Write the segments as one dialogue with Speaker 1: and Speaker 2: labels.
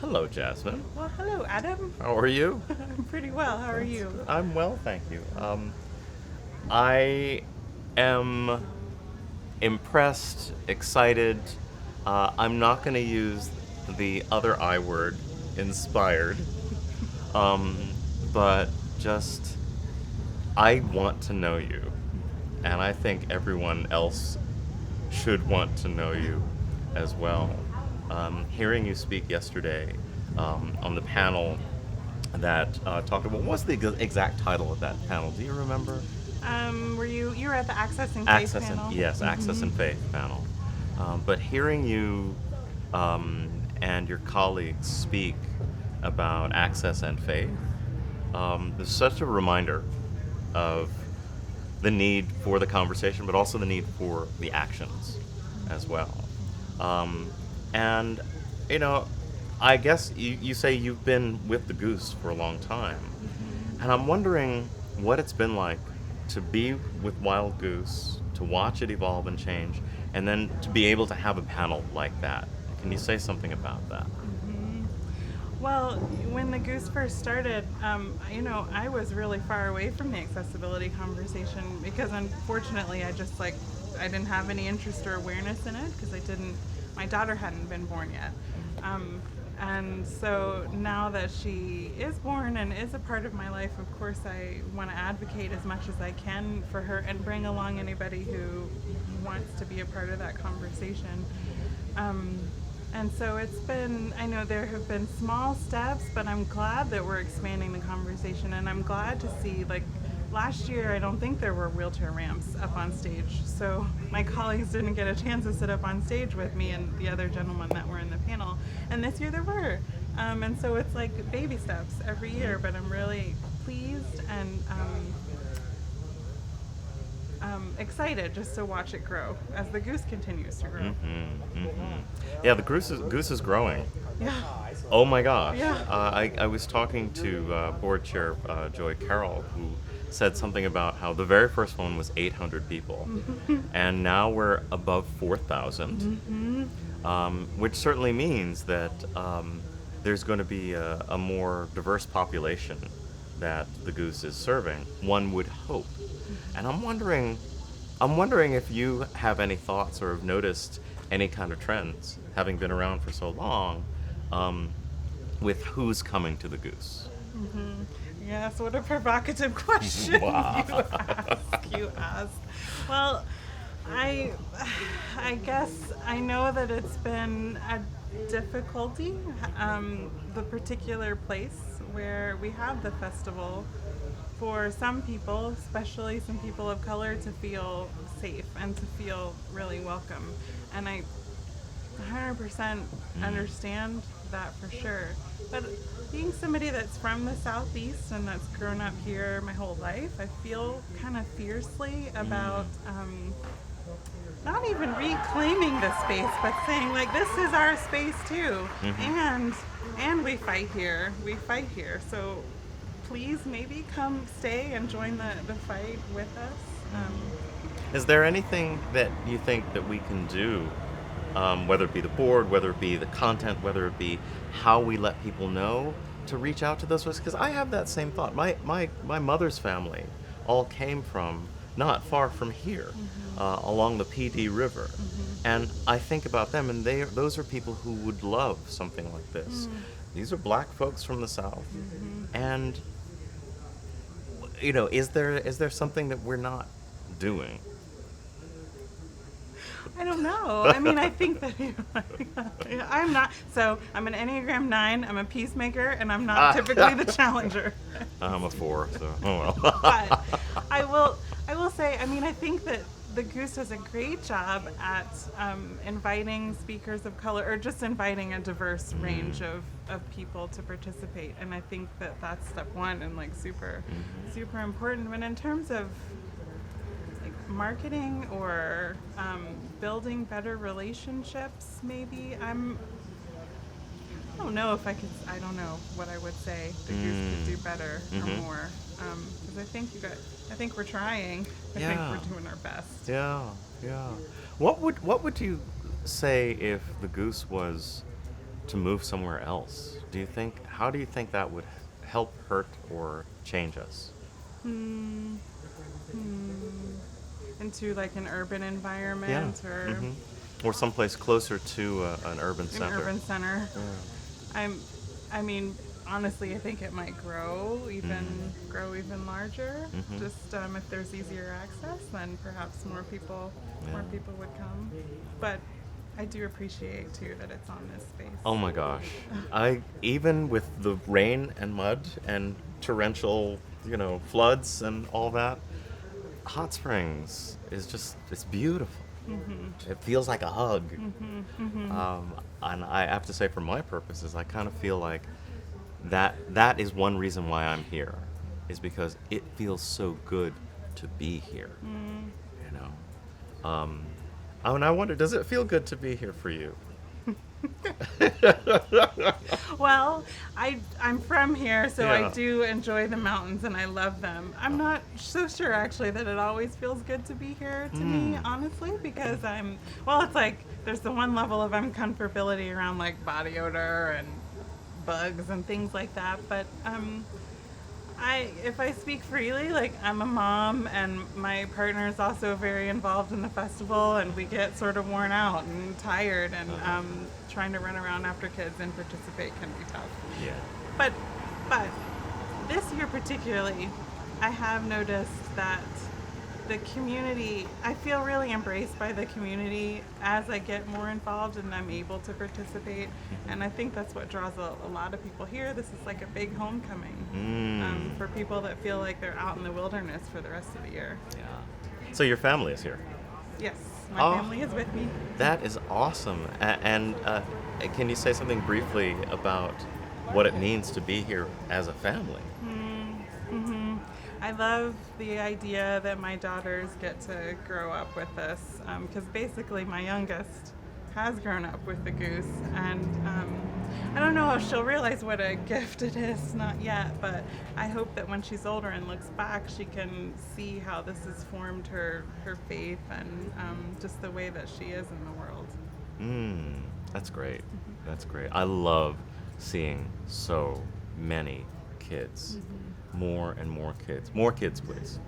Speaker 1: Hello, Jasmin.
Speaker 2: Well, hello, Adam.
Speaker 1: How are you?
Speaker 2: I'm pretty well. How are
Speaker 1: That's
Speaker 2: you?
Speaker 1: good. I'm well, thank you. I am impressed, excited. I'm not going to use the other I word, inspired, but just I want to know you, and I think everyone else should want to know you as well. Hearing you speak yesterday on the panel that talked about what was the exact title of that panel? Do you remember?
Speaker 2: You were at the Accessing Faith
Speaker 1: Access and
Speaker 2: panel?
Speaker 1: yes, Access and Faith panel. But hearing you and your colleagues speak about access and faith, is such a reminder of the need for the conversation, but also the need for the actions as well. Um, and, you know, I guess you say you've been with the Goose for a long time. And I'm wondering what it's been like to be with Wild Goose, to watch it evolve and change, and then to be able to have a panel like that. Can you say something about that?
Speaker 2: Well, when the Goose first started, I was really far away from the accessibility conversation because unfortunately I didn't have any interest or awareness in it because my daughter hadn't been born yet. And so now that she is born and is a part of my life, of course, I want to advocate as much as I can for her and bring along anybody who wants to be a part of that conversation. And so I know there have been small steps, but I'm glad that we're expanding the conversation, and I'm glad to see, like, last year I don't think there were wheelchair ramps up on stage, so my colleagues didn't get a chance to sit up on stage with me and the other gentlemen that were in the panel, and this year there were. And so it's like baby steps every year, but I'm really pleased and excited just to watch it grow as the Goose continues to grow.
Speaker 1: Yeah, the Goose is growing.
Speaker 2: Yeah.
Speaker 1: Oh my gosh.
Speaker 2: Yeah.
Speaker 1: I was talking to board chair Joy Carroll, who said something about how the very first one was 800 people, and now we're above 4,000, which certainly means that there's going to be a more diverse population that the Goose is serving. One would hope, and I'm wondering if you have any thoughts or have noticed any kind of trends, having been around for so long, with who's coming to the Goose.
Speaker 2: Yes, what a provocative question
Speaker 1: Wow.
Speaker 2: you ask. Well, I guess I know that it's been a difficulty, the particular place where we have the festival, for some people, especially some people of color, to feel safe and to feel really welcome. And I 100% understand that for sure. But being somebody that's from the Southeast and that's grown up here my whole life, I feel kind of fiercely about not even reclaiming the space, but saying, like, this is our space too. And we fight here. We fight here. So please maybe come stay and join the fight with us.
Speaker 1: Is there anything that you think that we can do, whether it be the board, whether it be the content, whether it be how we let people know to reach out to those folks? Because I have that same thought. My mother's family all came from not far from here, along the PD River. And I think about them, and those are people who would love something like this. These are black folks from the South. And, is there something that we're not doing?
Speaker 2: I don't know. I mean, I think that I'm not. So I'm an Enneagram 9. I'm a peacemaker, and I'm not typically the challenger.
Speaker 1: I'm a 4, so oh well.
Speaker 2: But I will say, I mean, I think that the Goose does a great job at inviting speakers of color, or just inviting a diverse range of people to participate. And I think that that's step one and like super important. But in terms of marketing or building better relationships, maybe I don't know if I don't know what I would say the Goose could do better or more, because I think we're trying. I think we're doing our best.
Speaker 1: Yeah. What would you say if the Goose was to move somewhere else, how do you think that would help, hurt, or change us?
Speaker 2: Hmm. Into like an urban
Speaker 1: Yeah.
Speaker 2: environment or
Speaker 1: Or someplace closer to an urban
Speaker 2: an
Speaker 1: center.
Speaker 2: urban center.
Speaker 1: Yeah.
Speaker 2: I'm, I mean, honestly, I think it might grow even larger.
Speaker 1: Mm-hmm.
Speaker 2: Just if there's easier access, then perhaps more
Speaker 1: Yeah.
Speaker 2: people would come. But I do appreciate too that it's on this space.
Speaker 1: Oh my gosh. I even with the rain and mud and torrential, floods and all that, Hot Springs is just it's beautiful. It feels like a hug. And I have to say, for my purposes, I kind of feel like that is one reason why I'm here, is because it feels so good to be here. You know. Oh, and I wonder, does it feel good to be here for you?
Speaker 2: Well, I'm from here, so
Speaker 1: Yeah.
Speaker 2: I do enjoy the mountains and I love them. I'm not so sure actually that it always feels good to be here to me, honestly, because it's like there's the one level of uncomfortability around like body odor and bugs and things like that, but if I speak freely, like I'm a mom and my partner is also very involved in the festival, and we get sort of worn out and tired, and trying to run around after kids and participate can be tough.
Speaker 1: Yeah.
Speaker 2: But this year particularly, I have noticed that the community, I feel really embraced by the community as I get more involved and I'm able to participate. And I think that's what draws a lot of people here. This is like a big homecoming for people that feel like they're out in the wilderness for the rest of the year.
Speaker 1: Yeah. So your family is here.
Speaker 2: Yes, my
Speaker 1: Oh.
Speaker 2: family is with me.
Speaker 1: That is awesome. And can you say something briefly about what it means to be here as a family?
Speaker 2: I love the idea that my daughters get to grow up with us, because basically my youngest has grown up with the Goose, and I don't know if she'll realize what a gift it is, not yet, but I hope that when she's older and looks back, she can see how this has formed her faith and just the way that she is in the world.
Speaker 1: That's great. That's great. I love seeing so many kids. More and more kids. More kids, please.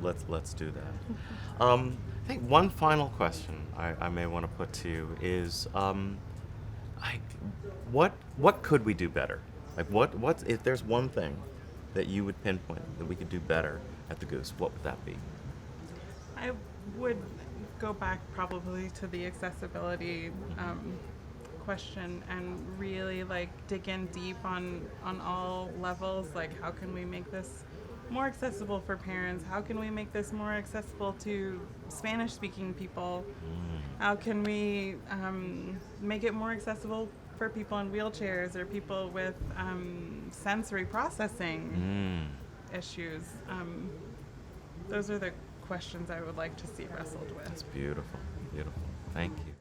Speaker 1: Let's do that. I think one final question I may want to put to you is, what could we do better? Like what if there's one thing that you would pinpoint that we could do better at the Goose? What would that be?
Speaker 2: I would go back probably to the accessibility question and really like dig in deep on all levels. Like, how can we make this more accessible for parents? How can we make this more accessible to Spanish speaking people? How can we make it more accessible for people in wheelchairs or people with sensory processing issues? Those are the questions I would like to see wrestled with.
Speaker 1: That's beautiful. Beautiful. Thank you.